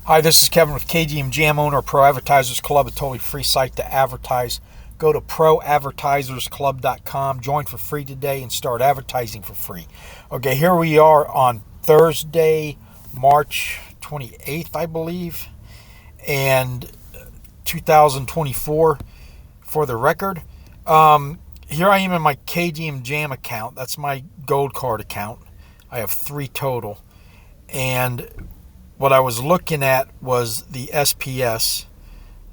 Hi, this is Kevin with KGM Jam Owner Pro Advertisers Club, a totally free site to advertise. Go to proadvertisersclub.com, join for free today, and start advertising for free. Okay, here we are on Thursday, March 28th, I believe, and 2024 for the record. Here I am in my KGM Jam account. That's my gold card account. I have 3 total. And what I was looking at was the SPS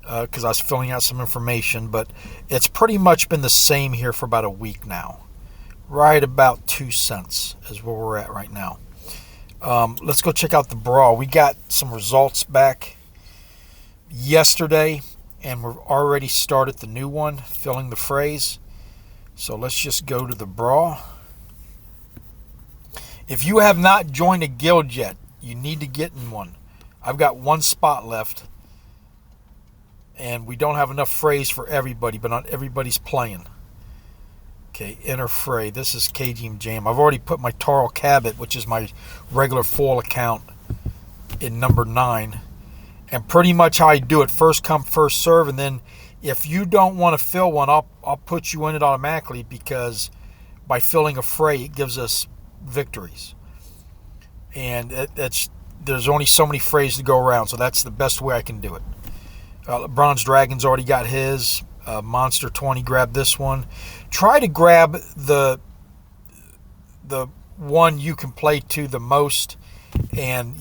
because I was filling out some information, but it's pretty much been the same here for about a week now. Right about 2 cents is where we're at right now. Let's go check out the brawl. We got some results back yesterday, and we've already started the new one, filling the phrase. So let's just go to the brawl. If you have not joined a guild yet, you need to get in one. I've got 1 spot left, and we don't have enough phrase for everybody, but not everybody's playing. Okay, enter fray. This is KGM Jam. I've already put my Taro Cabot, which is my regular foil account, in number 9. And pretty much how I do it, first come, first serve, and then if you don't want to fill one, I'll put you in it automatically, because by filling a fray, it gives us victories. And there's only so many frays to go around, so that's the best way I can do it. BronzeDragon's already got his. Monster 20 grabbed this one. Try to grab the one you can play to the most, and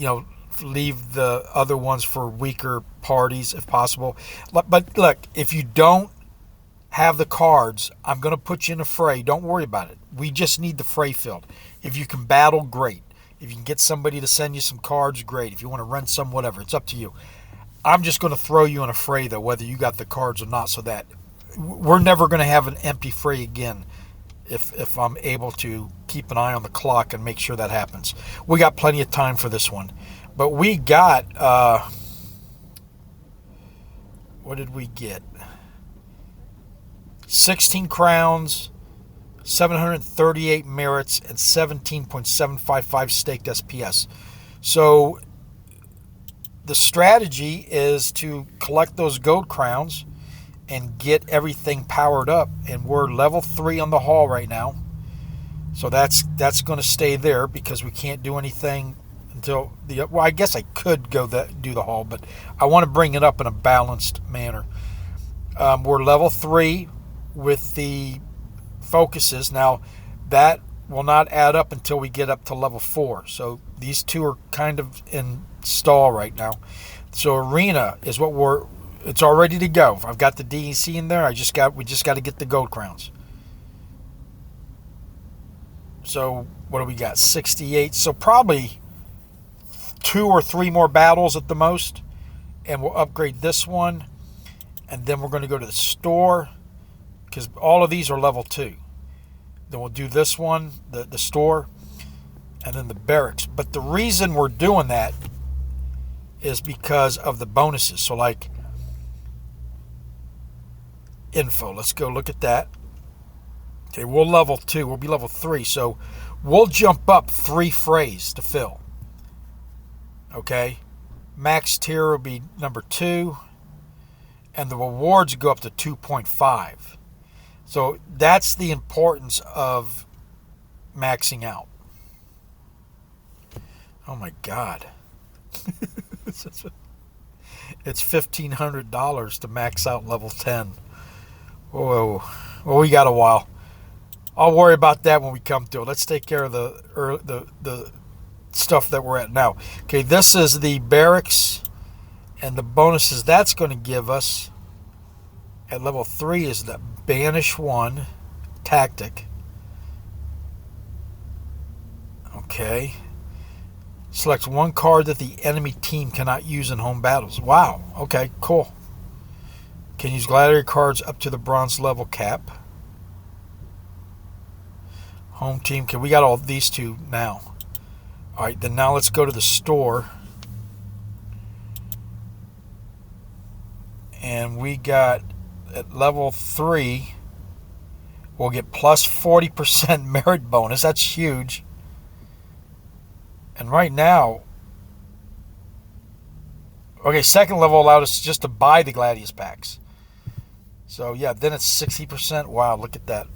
leave the other ones for weaker parties if possible. But look, if you don't have the cards, I'm going to put you in a fray. Don't worry about it. We just need the fray filled. If you can battle, great. If you can get somebody to send you some cards, great. If you want to rent some, whatever, it's up to you. I'm just going to throw you in a fray, though, whether you got the cards or not, so that we're never going to have an empty fray again if I'm able to keep an eye on the clock and make sure that happens. We got plenty of time for this one. But we got, what did we get? 16 crowns, 738 merits, and 17.755 staked SPS. So the strategy is to collect those gold crowns and get everything powered up. And we're level 3 on the haul right now. So that's going to stay there, because we can't do anything until well, I guess I could do the haul, but I want to bring it up in a balanced manner. We're level 3 with the focuses. Now, that will not add up until we get up to level 4. So these two are kind of in stall right now. So arena is what it's all ready to go. I've got the DCA in there. We just got to get the gold crowns. So what do we got? 68. So probably 2 or 3 more battles at the most, and we'll upgrade this one, and then we're going to go to the store, because all of these are level 2. Then we'll do this one, the store, and then the barracks. But the reason we're doing that is because of the bonuses. So like info, let's go look at that. Okay, we'll level 2, we'll be level 3, so we'll jump up 3 frays to fill. Okay, max tier will be number 2, and the rewards go up to 2.5. So that's the importance of maxing out. Oh my God. It's $1,500 to max out level 10. Whoa. Well, we got a while. I'll worry about that when we come to it. Let's take care of the stuff that we're at now. Okay, this is the barracks, and the bonuses that's going to give us at level 3 is the Banish 1 tactic. Okay. Select 1 card that the enemy team cannot use in home battles. Wow. Okay, cool. Can use gladiator cards up to the bronze level cap. Home team. Okay, we got all these 2 now. All right, then now let's go to the store. And we got at level 3, we'll get plus 40% merit bonus. That's huge. And right now, Okay, second level allowed us just to buy the Gladius packs. So yeah, then it's 60%. Wow, look at that.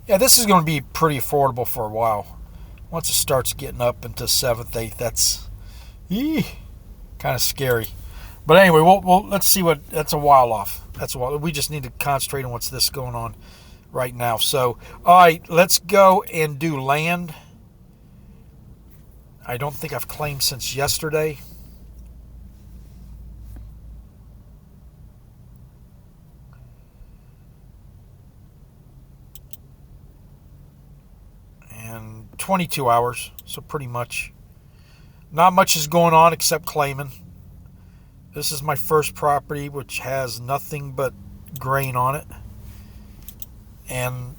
Yeah, this is going to be pretty affordable for a while. Once it starts getting up into 7th, 8th, that's kind of scary. But anyway, let's see what, that's a while off. That's a while. We just need to concentrate on what's this going on right now. So, all right, let's go and do land. I don't think I've claimed since yesterday. And 22 hours, so pretty much. Not much is going on except claiming. This is my first property, which has nothing but grain on it. And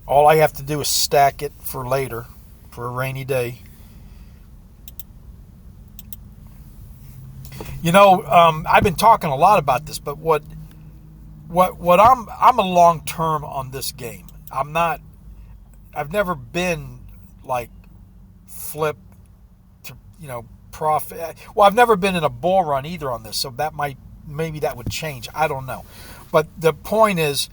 all I have to do is stack it for later, for a rainy day. You know, I've been talking a lot about this, but what I'm a long term on this game. I've never been like flip to, profit. Well, I've never been in a bull run either on this, so maybe that would change. I don't know. But the point is,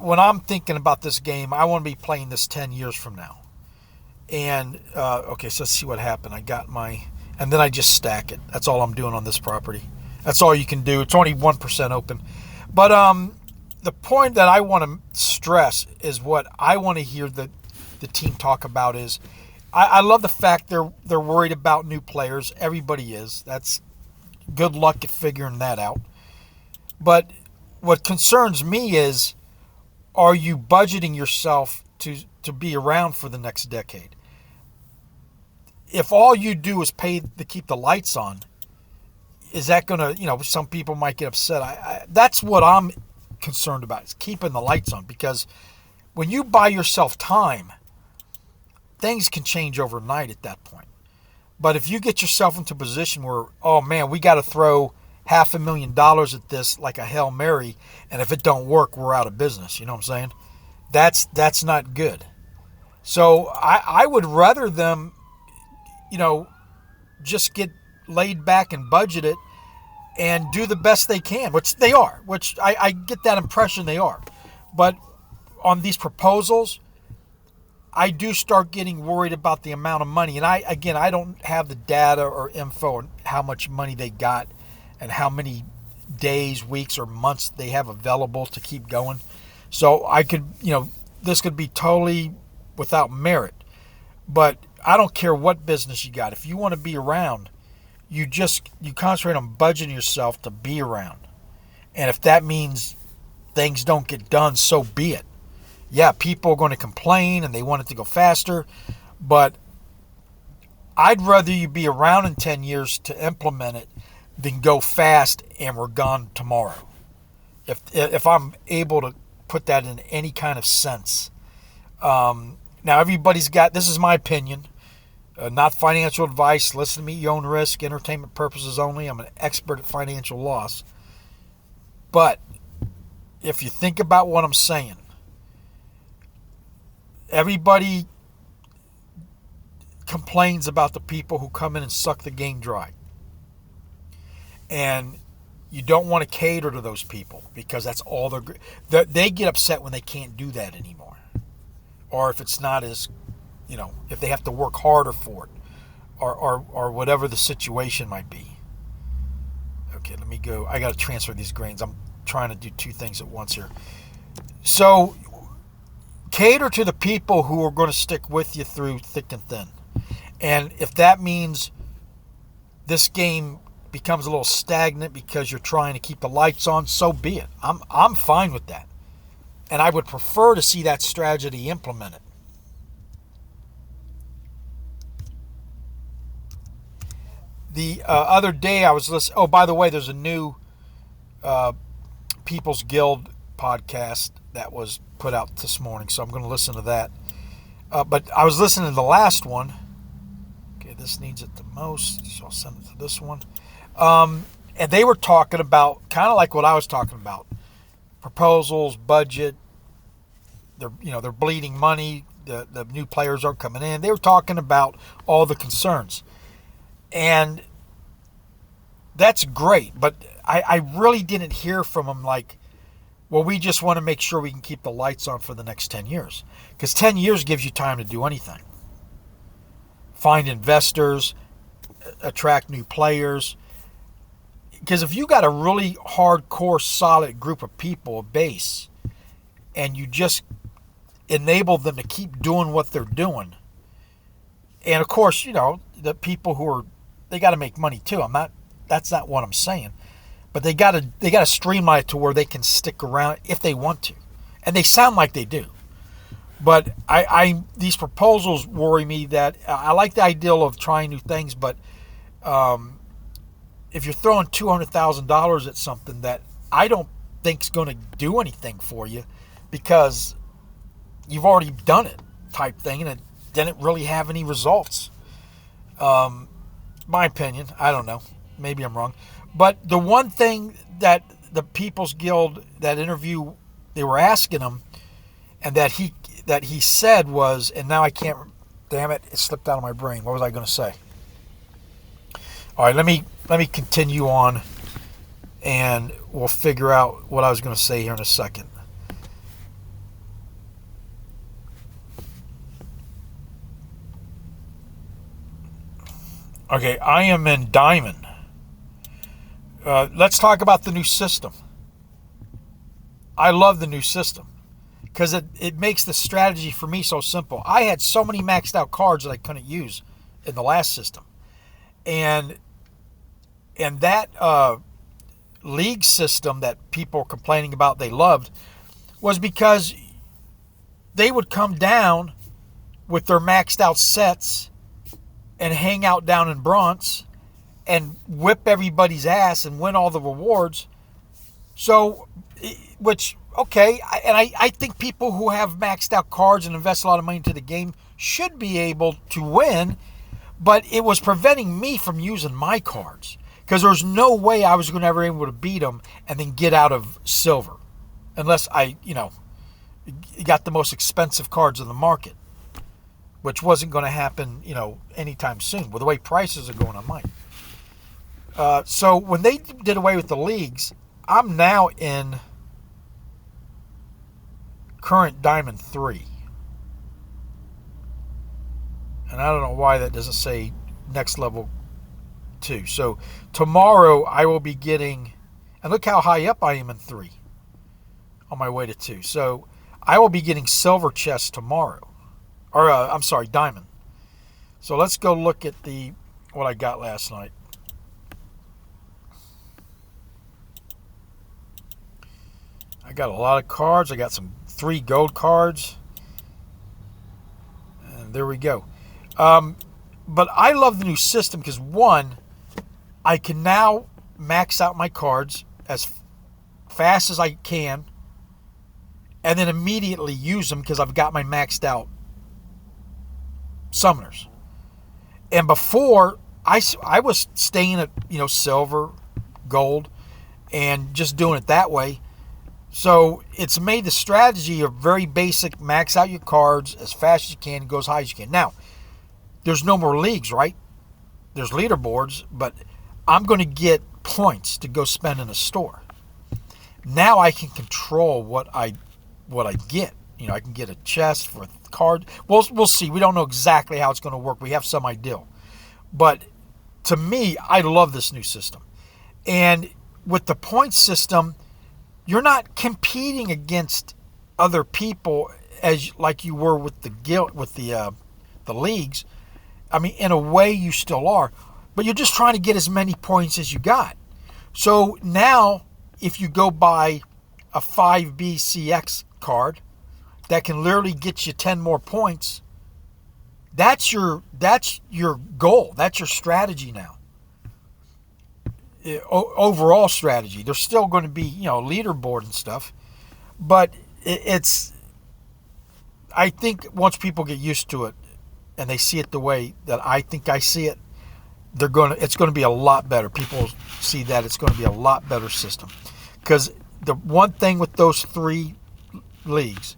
when I'm thinking about this game, I want to be playing this 10 years from now. And, okay, so let's see what happened. I got and then I just stack it. That's all I'm doing on this property. That's all you can do. It's only 1% open. But the point that I want to stress is what I want to hear the team talk about is, I love the fact they're worried about new players. Everybody is. That's good luck at figuring that out. But what concerns me is, are you budgeting yourself to be around for the next decade? If all you do is pay to keep the lights on, is that going to, some people might get upset. That's what I'm concerned about, is keeping the lights on. Because when you buy yourself time, things can change overnight at that point. But if you get yourself into a position where, oh man, we got to throw $500,000 at this like a Hail Mary, and if it don't work, we're out of business. You know what I'm saying? That's not good. So I would rather them, just get laid back and budget it and do the best they can, which they are, which I get that impression they are. But on these proposals, I do start getting worried about the amount of money. And I don't have the data or info on how much money they got and how many days, weeks, or months they have available to keep going. So I could, this could be totally without merit. But I don't care what business you got. If you want to be around, you concentrate on budgeting yourself to be around. And if that means things don't get done, so be it. Yeah, people are going to complain and they want it to go faster, but I'd rather you be around in 10 years to implement it than go fast and we're gone tomorrow. If I'm able to put that in any kind of sense. Now, everybody's got, this is my opinion, not financial advice. Listen to me, your own risk, entertainment purposes only. I'm an expert at financial loss. But if you think about what I'm saying, everybody complains about the people who come in and suck the game dry. And you don't want to cater to those people because that's all they get upset when they can't do that anymore. Or if it's not as, if they have to work harder for it or whatever the situation might be. Okay, let me go. I got to transfer these grains. I'm trying to do two things at once here. So cater to the people who are going to stick with you through thick and thin. And if that means this game becomes a little stagnant because you're trying to keep the lights on, so be it. I'm fine with that. And I would prefer to see that strategy implemented. The other day I was listening. Oh, by the way, there's a new People's Guild podcast that was put out this morning, so I'm going to listen to that. But I was listening to the last one. Okay, this needs it the most, so I'll send it to this one. And they were talking about kind of like what I was talking about: proposals, budget. They're bleeding money. The new players aren't coming in. They were talking about all the concerns, and that's great, but I really didn't hear from them like, well, we just want to make sure we can keep the lights on for the next 10 years. Because 10 years gives you time to do anything. Find investors, attract new players. Because if you got a really hardcore, solid group of people, a base, and you just enable them to keep doing what they're doing, and of course, the people who are, they got to make money too. That's not what I'm saying. But they got to streamline it to where they can stick around if they want to. And they sound like they do. But these proposals worry me that I like the idea of trying new things, but if you're throwing $200,000 at something that I don't think is going to do anything for you because you've already done it type thing and it didn't really have any results. My opinion, I don't know. Maybe I'm wrong. But the one thing that the People's Guild, that interview, they were asking him, and that he said was, and now I can't, damn it, it slipped out of my brain. What was I going to say? All right, let me continue on, and we'll figure out what I was going to say here in a second. Okay, I am in Diamond. Let's talk about the new system. I love the new system because it makes the strategy for me so simple. I had so many maxed out cards that I couldn't use in the last system. And that league system that people were complaining about they loved was because they would come down with their maxed out sets and hang out down in bronze and whip everybody's ass and win all the rewards. So, which, okay, and I think people who have maxed out cards and invest a lot of money into the game should be able to win, but it was preventing me from using my cards because there's no way I was going to ever be able to beat them and then get out of silver unless I, got the most expensive cards in the market, which wasn't going to happen, anytime soon with the way prices are going on mine. So when they did away with the leagues, I'm now in current Diamond 3. And I don't know why that doesn't say next level 2. So tomorrow I will be getting, and look how high up I am in 3 on my way to 2. So I will be getting silver chests tomorrow. Or, I'm sorry, diamond. So let's go look at what I got last night. I got a lot of cards. I got 3 gold cards. And there we go. But I love the new system because, one, I can now max out my cards as fast as I can and then immediately use them because I've got my maxed out summoners. And before, I was staying at, silver, gold, and just doing it that way. So it's made the strategy a very basic, max out your cards as fast as you can, go as high as you can. Now, there's no more leagues, right? There's leaderboards, but I'm going to get points to go spend in a store. Now I can control what I get. I can get a chest for a card. We'll see. We don't know exactly how it's going to work. We have some idea. But to me, I love this new system. And with the point system, you're not competing against other people like you were with the guild, with the leagues. I mean, in a way, you still are, but you're just trying to get as many points as you got. So now, if you go buy a 5B CX card that can literally get you 10 more points, that's your goal. That's your strategy now. Overall strategy. There's still going to be, leaderboard and stuff, but I think once people get used to it and they see it the way that I think I see it, it's going to be a lot better. People see that it's going to be a lot better system. Because the one thing with those 3 leagues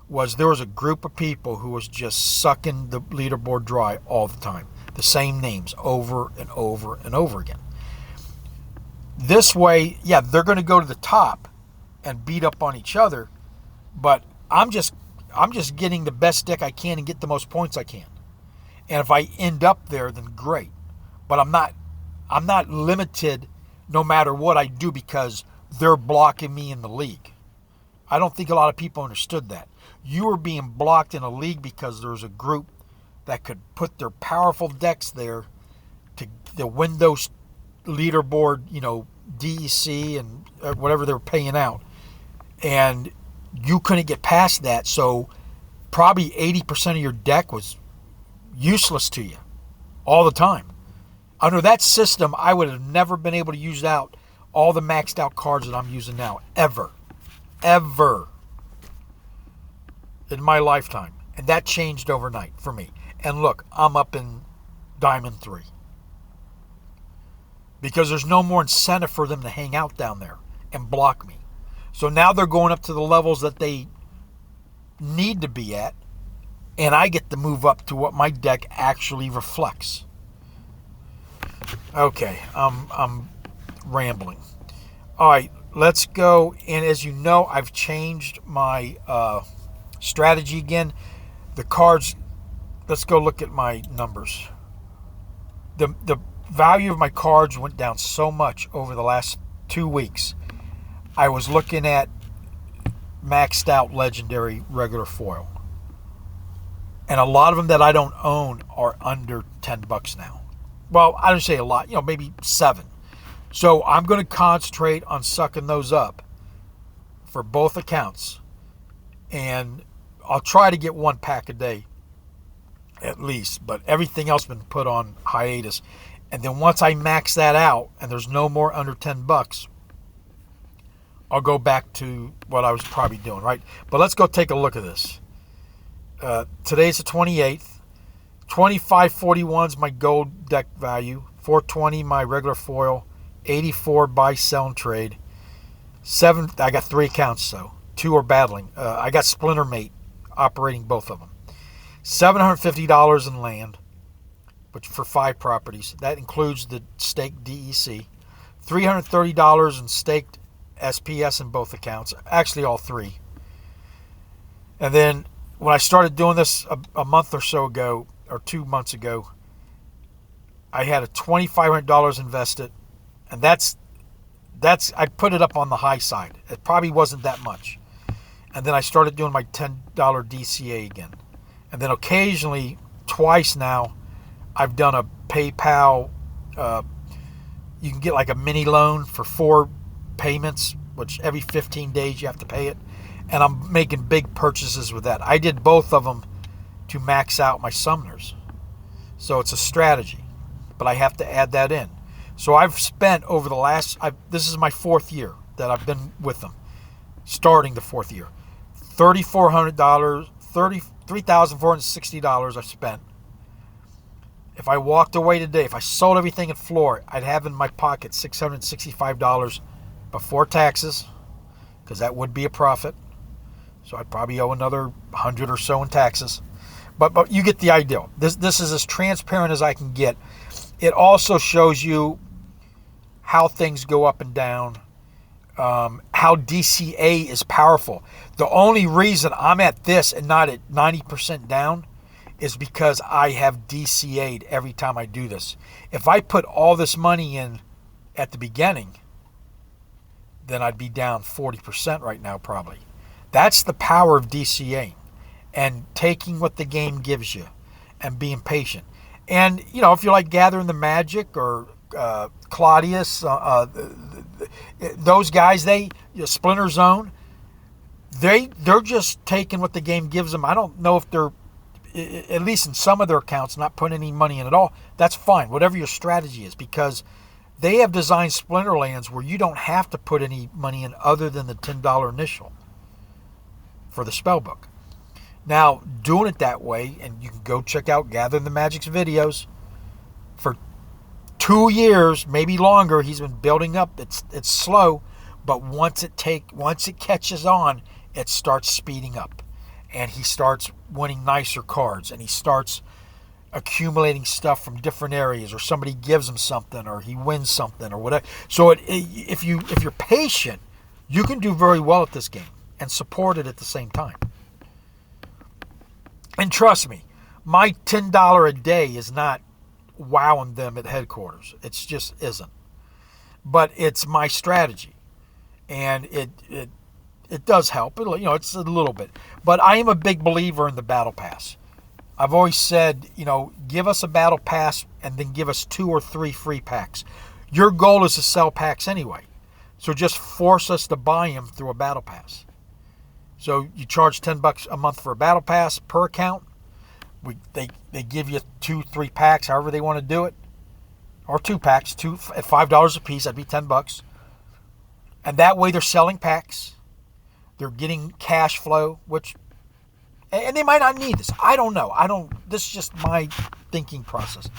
was there was a group of people who was just sucking the leaderboard dry all the time. The same names over and over and over again. This way, yeah, they're going to go to the top and beat up on each other, but I'm just getting the best deck I can and get the most points I can. And if I end up there, then great. But I'm not limited no matter what I do because they're blocking me in the league. I don't think a lot of people understood that. You are being blocked in a league because there's a group that could put their powerful decks there to win those leaderboard, DEC and whatever they're paying out. And you couldn't get past that, so probably 80% of your deck was useless to you all the time. Under that system, I would have never been able to use out all the maxed out cards that I'm using now, ever in my lifetime. And that changed overnight for me. And look, I'm up in Diamond 3. Because there's no more incentive for them to hang out down there and block me. So now they're going up to the levels that they need to be at, and I get to move up to what my deck actually reflects. Okay, I'm rambling. All right, let's go. And as you know, I've changed my strategy again. The cards, let's go look at my numbers. The value of my cards went down so much over the last 2 weeks. I was looking at maxed out legendary regular foil. And a lot of them that I don't own are under $10 now. Well, I don't say a lot, maybe 7. So I'm going to concentrate on sucking those up for both accounts. And I'll try to get 1 pack a day at least, but everything else has been put on hiatus. And then once I max that out and there's no more under $10, I'll go back to what I was probably doing, right? But let's go take a look at this. Today's the 28th. 2541 is my gold deck value. 420 my regular foil. 84 buy, sell, and trade. 7. I got 3 accounts, though. 2 are battling. I got Splintermate operating both of them. $750 in land, which for 5 properties. That includes the staked DEC. $330 in staked SPS in both accounts. Actually, all 3. And then when I started doing this a month or so ago, or 2 months ago, I had a $2,500 invested, and that's I put it up on the high side. It probably wasn't that much. And then I started doing my $10 DCA again. And then occasionally, twice now, I've done a PayPal. You can get like a mini loan for 4 payments, which every 15 days you have to pay it. And I'm making big purchases with that. I did both of them to max out my summoners. So it's a strategy. But I have to add that in. So I've spent over the last, this is my 4th year that I've been with them. Starting the 4th year. $3,400, $3,460 I've spent. If I walked away today, if I sold everything at floor, I'd have in my pocket $665 before taxes, because that would be a profit. So I'd probably owe another 100 or so in taxes. But you get the idea. This is as transparent as I can get. It also shows you how things go up and down, how DCA is powerful. The only reason I'm at this and not at 90% down is because I have DCA'd every time I do this. If I put all this money in at the beginning, then I'd be down 40% right now probably. That's the power of DCAing and taking what the game gives you and being patient. And, if you like Gathering the Magic or Claudius, those guys, Splinter Zone, they're just taking what the game gives them. I don't know if they're, at least in some of their accounts, not putting any money in at all. That's fine, whatever your strategy is, because they have designed Splinterlands where you don't have to put any money in other than the $10 initial for the spellbook. Now, doing it that way, and you can go check out Gathering the Magic's videos. For 2 years, maybe longer, he's been building up. It's slow, but once it catches on, it starts speeding up, and he starts winning nicer cards, and he starts accumulating stuff from different areas, or somebody gives him something, or he wins something, or whatever. So if you're patient, you can do very well at this game and support it at the same time. And trust me, my $10 a day is not wowing them at headquarters. It just isn't. But it's my strategy, and it does help. It's a little bit. But I am a big believer in the battle pass. I've always said, give us a battle pass and then give us 2 or 3 free packs. Your goal is to sell packs anyway. So just force us to buy them through a battle pass. So you charge $10 a month for a battle pass per account. They give you 2, 3 packs, however they want to do it. Or 2 packs, at $5 a piece, that'd be $10. And that way they're selling packs. They're getting cash flow, and they might not need this. I don't know. This is just my thinking process.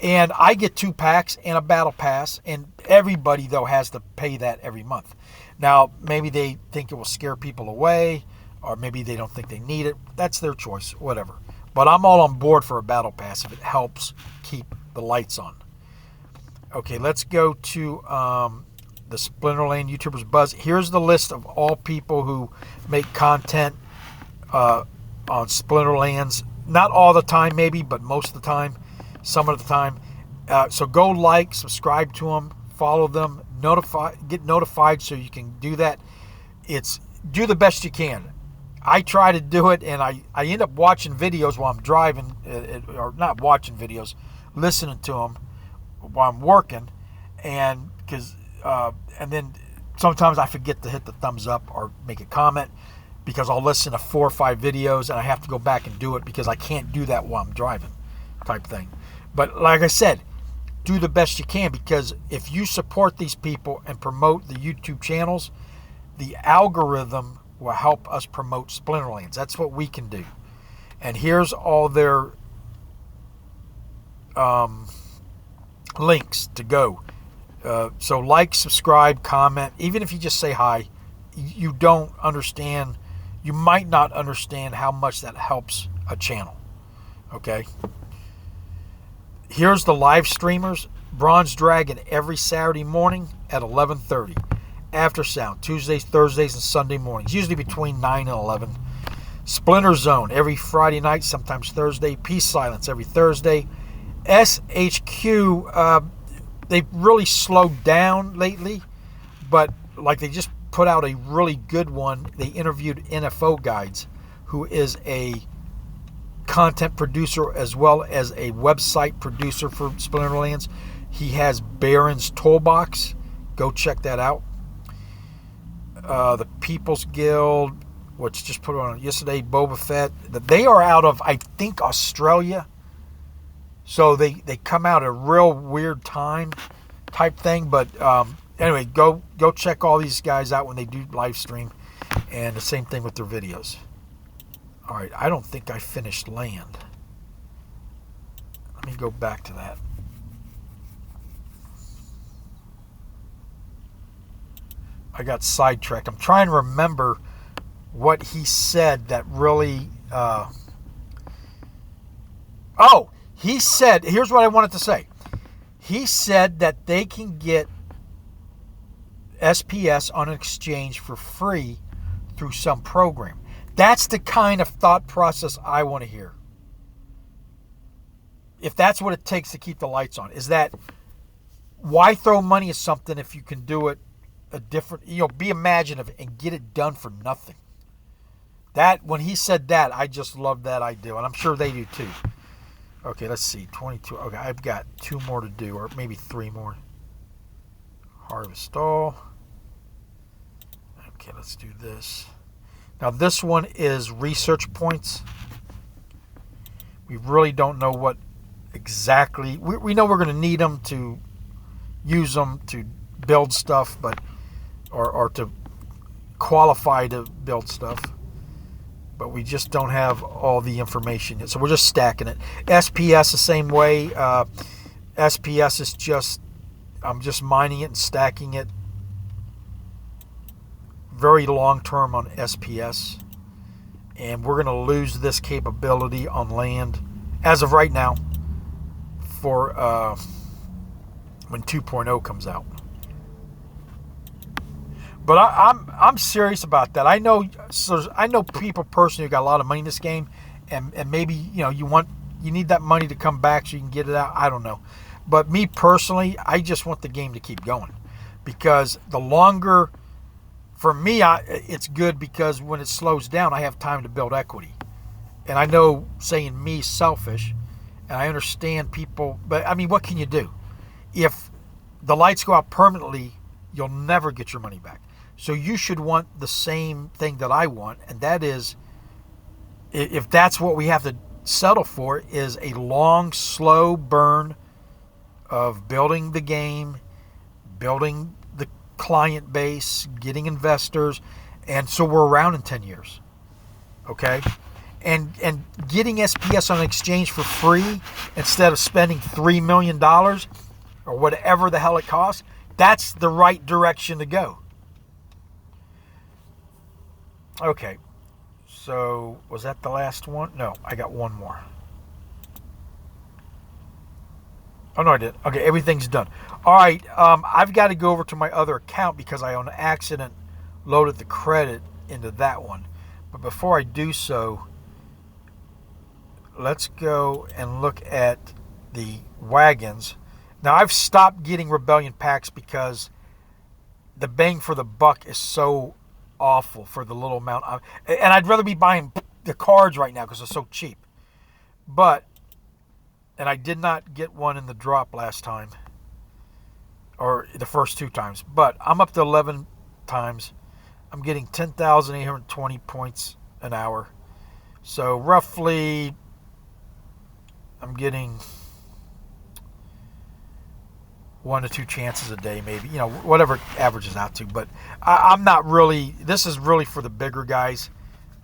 And I get 2 packs and a battle pass, and everybody, though, has to pay that every month. Now, maybe they think it will scare people away, or maybe they don't think they need it. That's their choice, whatever. But I'm all on board for a battle pass if it helps keep the lights on. Okay, let's go to the Splinterland YouTubers Buzz. Here's the list of all people who make content on Splinterlands. Not all the time, maybe, but most of the time, some of the time. So go like, subscribe to them, follow them, get notified so you can do that. Do the best you can. I try to do it, and I end up watching videos while I'm driving, or not watching videos, listening to them while I'm working, and then sometimes I forget to hit the thumbs up or make a comment, because I'll listen to 4 or 5 videos and I have to go back and do it because I can't do that while I'm driving, type thing. But like I said, do the best you can, because if you support these people and promote the YouTube channels, the algorithm will help us promote Splinterlands. That's what we can do. And here's all their links to go. So like, subscribe, comment. Even if you just say hi, you don't understand. You might not understand how much that helps a channel. Okay. Here's the live streamers. BronzeDragon every Saturday morning at 11:30. Aftersound Tuesdays, Thursdays, and Sunday mornings, usually between 9 and 11. Splinterzone every Friday night, sometimes Thursday. Psilince every Thursday. SHQ, they've really slowed down lately, but like they just put out a really good one. They interviewed NFO Guides, who is a content producer as well as a website producer for Splinterlands. He has Baron's Toolbox. Go check that out. The People's Guild, which just put on yesterday, Bobaphet. They are out of, I think, Australia. So they come out at a real weird time type thing. But anyway, go check all these guys out when they do live stream. And the same thing with their videos. All right, I don't think I finished land. Let me go back to that. I got sidetracked. I'm trying to remember what he said that really... he said... Here's what I wanted to say. He said that they can get SPS on an exchange for free through some program. That's the kind of thought process I want to hear. If that's what it takes to keep the lights on. Is that... Why throw money at something if you can do it a different, be imaginative and get it done for nothing. That, when he said that, I just love that idea, and I'm sure they do too. Okay, let's see, 22. Okay, I've got 2 more to do, or maybe 3 more. Harvest all. Okay, let's do this. Now this one is research points. We really don't know what exactly. We know we're going to need them to use them to build stuff, but or to qualify to build stuff, but we just don't have all the information yet, so we're just stacking it. SPS the same way. SPS is just, I'm just mining it and stacking it. Very long term on SPS, and we're going to lose this capability on land as of right now. for when 2.0 comes out. But I'm serious about that. I know people personally who got a lot of money in this game, and maybe you need that money to come back so you can get it out. I don't know, but me personally, I just want the game to keep going, because the longer, for me, it's good, because when it slows down, I have time to build equity. And I know, saying me, selfish, and I understand people, but I mean, what can you do? If the lights go out permanently, you'll never get your money back. So you should want the same thing that I want, and that is, if that's what we have to settle for, is a long, slow burn of building the game, building the client base, getting investors, and so we're around in 10 years, okay? And getting SPS on an exchange for free instead of spending $3 million or whatever the hell it costs, that's the right direction to go. Okay, so was that the last one? No, I got one more. Oh, no, I didn't. Okay, everything's done. All right, I've got to go over to my other account because I, on accident, loaded the credit into that one. But before I do so, let's go and look at the wagons. Now, I've stopped getting Rebellion packs because the bang for the buck is so awful for the little amount. And I'd rather be buying the cards right now because they're so cheap. And I did not get one in the drop last time, or the first 2 times. But I'm up to 11 times. I'm getting 10,820 points an hour. So roughly, I'm getting 1 to 2 chances a day, maybe, whatever it averages out to. But I'm not really, this is really for the bigger guys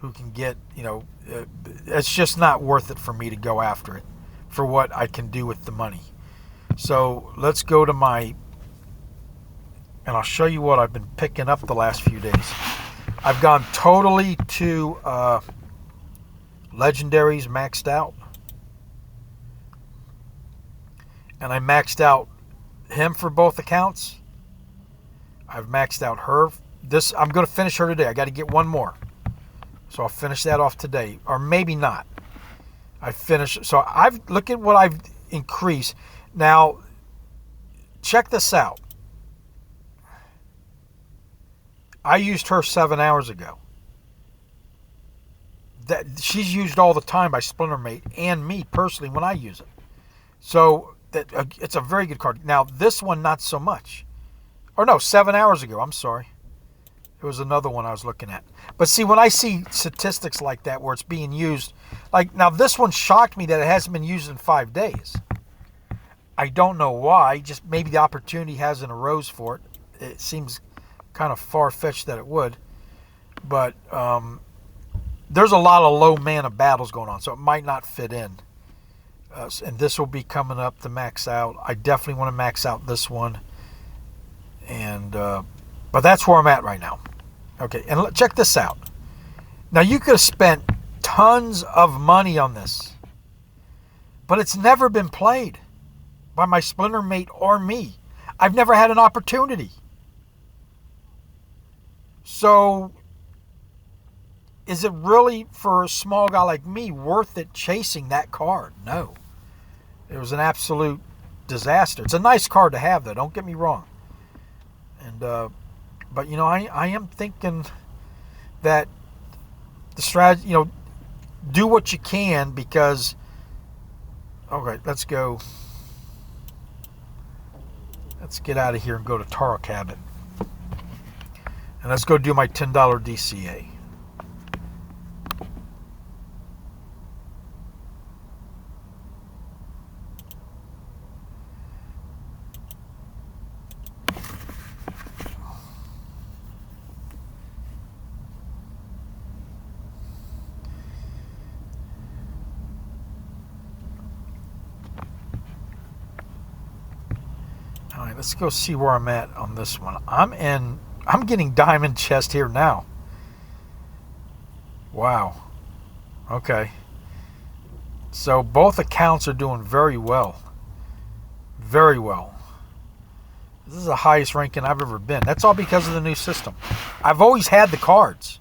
who can get, it's just not worth it for me to go after it for what I can do with the money. So let's go to and I'll show you what I've been picking up the last few days. I've gone totally to legendaries maxed out. And I maxed out him for both accounts. I've maxed out her. I'm going to finish her today. I got to get one more. So I'll finish that off today. Or maybe not. So look at what I've increased. Now, check this out. I used her 7 hours ago. She's used all the time by Splintermate and me personally when I use it. So it's a very good card. Now, this one, not so much. Or no, 7 hours ago. I'm sorry. It was another one I was looking at. But see, when I see statistics like that where it's being used, like now this one shocked me that it hasn't been used in 5 days. I don't know why. Just maybe the opportunity hasn't arose for it. It seems kind of far-fetched that it would. But there's a lot of low mana battles going on, so it might not fit in. And this will be coming up to max out. I definitely want to max out this one. And but that's where I'm at right now. Okay, and check this out. Now, you could have spent tons of money on this, but it's never been played by my Splintermate or me. I've never had an opportunity. So, is it really, for a small guy like me, worth it chasing that card? No. It was an absolute disaster. It's a nice card to have, though. Don't get me wrong. And but I am thinking that the strategy, do what you can, because okay, let's go. Let's get out of here and go to Taro Cabin. And let's go do my $10 DCA. All right, let's go see where I'm at on this one. I'm getting diamond chest here now. Wow. Okay. So both accounts are doing very well. very well. This is the highest ranking I've ever been. That's all because of the new system. I've always had the cards.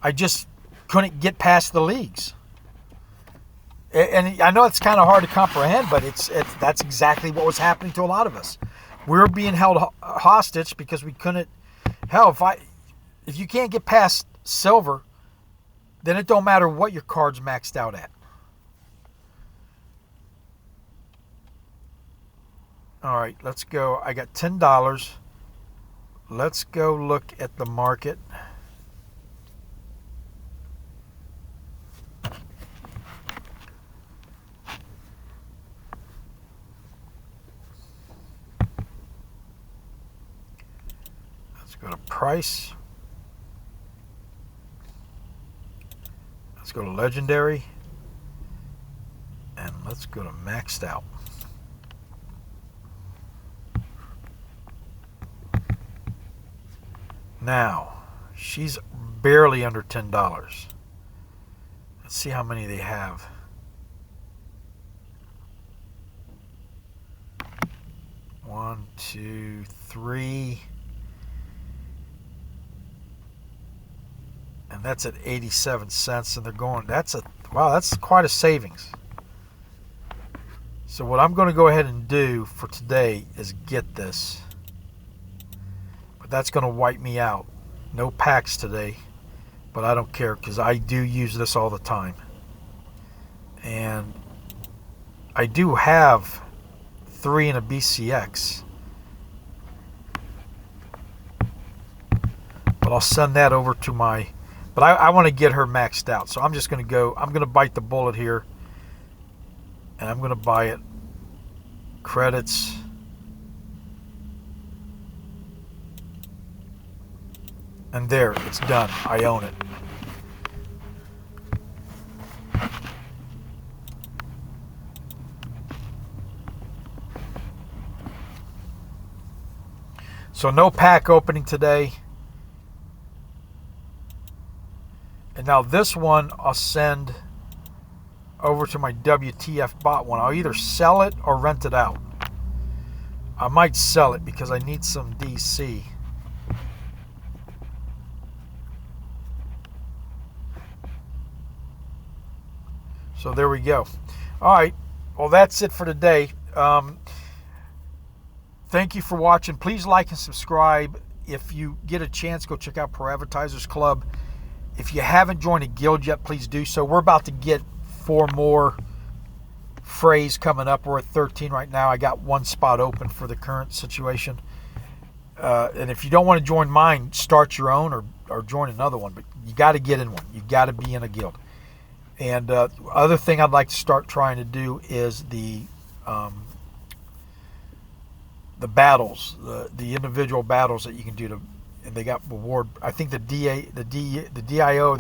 I just couldn't get past the leagues. And I know it's kind of hard to comprehend, but that's exactly what was happening to a lot of us. We were being held hostage because we couldn't. Hell, if you can't get past silver, then it don't matter what your card's maxed out at. All right, let's go. I got $10. Let's go look at the market. Let's go to price. Let's go to legendary. And let's go to maxed out. Now, she's barely under $10. Let's see how many they have. One, two, three. And that's at 87 cents. And they're going, wow, that's quite a savings. So what I'm going to go ahead and do for today is get this. That's going to wipe me out. No packs today, but I don't care because I do use this all the time. And I do have 3 in a BCX. But I'll send that over to my... But I want to get her maxed out. So I'm just going to go... I'm going to bite the bullet here. And I'm going to buy it. Credits... And there, it's done. I own it. So no pack opening today. And now this one I'll send over to my WTF bot one. I'll either sell it or rent it out. I might sell it because I need some DC. So there we go. All right. Well, that's it for today. Thank you for watching. Please like and subscribe. If you get a chance, go check out Pro Advertisers Club. If you haven't joined a guild yet, please do so. We're about to get 4 more frays coming up. We're at 13 right now. I got 1 spot open for the current situation. And if you don't want to join mine, start your own or join another one. But you got to get in one. You got to be in a guild. And other thing I'd like to start trying to do is the battles, the individual battles that you can do to, and they got reward. I think the DIO,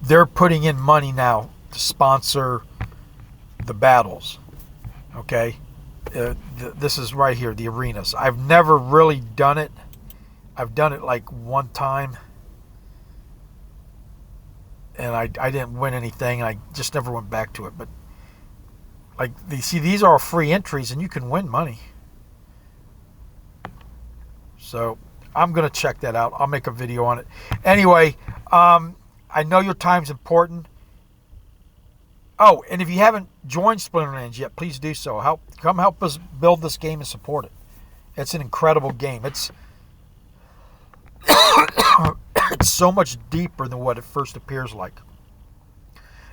they're putting in money now to sponsor the battles. Okay, this is right here, the arenas. I've never really done it. I've done it like one time. And I didn't win anything. I just never went back to it. But like, see, these are free entries, and you can win money. So I'm gonna check that out. I'll make a video on it. Anyway, I know your time's important. Oh, and if you haven't joined Splinterlands yet, please do so. Come help us build this game and support it. It's an incredible game. It's it's so much deeper than what it first appears like.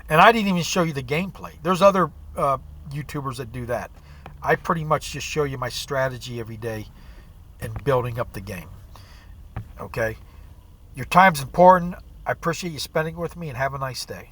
And I didn't even show you the gameplay. There's other YouTubers that do that. I pretty much just show you my strategy every day in building up the game. Okay? Your time's important. I appreciate you spending it with me, and have a nice day.